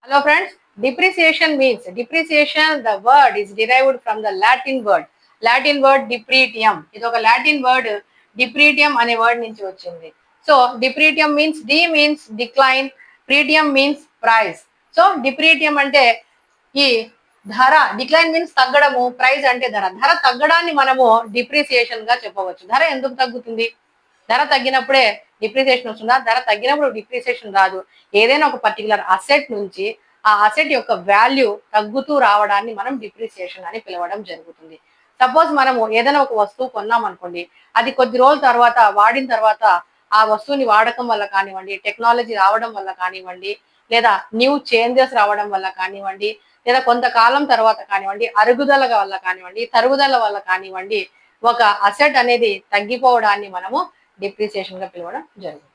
Hello friends, depreciation the word is derived from the Latin word depretium. ఇది ఒక Latin word డిప్రీటియం అనే word నుంచి వచ్చింది. So depretium means de means decline, pretium means price. So depretium అంటే ఈ ధర, decline means తగ్గడము, price అంటే ధర తగ్గడాన్ని మనము డిప్రిసియేషన్ గా చెప్పవచ్చు. ధర ఎందుకు తగ్గుతుంది? ధర తగ్గినప్పుడే డిప్రిసియేషన్ వస్తుందా? ధర తగ్గినప్పుడు డిప్రిసియేషన్ రాదు. ఏదైనా ఒక పర్టికులర్ అసెట్ నుంచి ఆ అసెట్ యొక్క వాల్యూ తగ్గుతూ రావడాన్ని మనం డిప్రిసియేషన్ అని పిలవడం జరుగుతుంది. సపోజ్ మనము ఏదైనా ఒక వస్తువు కొన్నాం అనుకోండి, అది కొద్ది రోజుల తర్వాత వాడిన తర్వాత ఆ వస్తువుని వాడకం వల్ల కానివ్వండి, టెక్నాలజీ రావడం వల్ల కానివ్వండి, లేదా న్యూ చేంజెస్ రావడం వల్ల కానివ్వండి, లేదా కొంతకాలం తర్వాత కానివ్వండి, అరుగుదల వల్ల కానివ్వండి, తరుగుదల వల్ల కానివ్వండి, ఒక అసెట్ అనేది తగ్గిపోవడాన్ని మనము డిప్రిసియేషన్ గా పిలవడం జరుగుతుంది.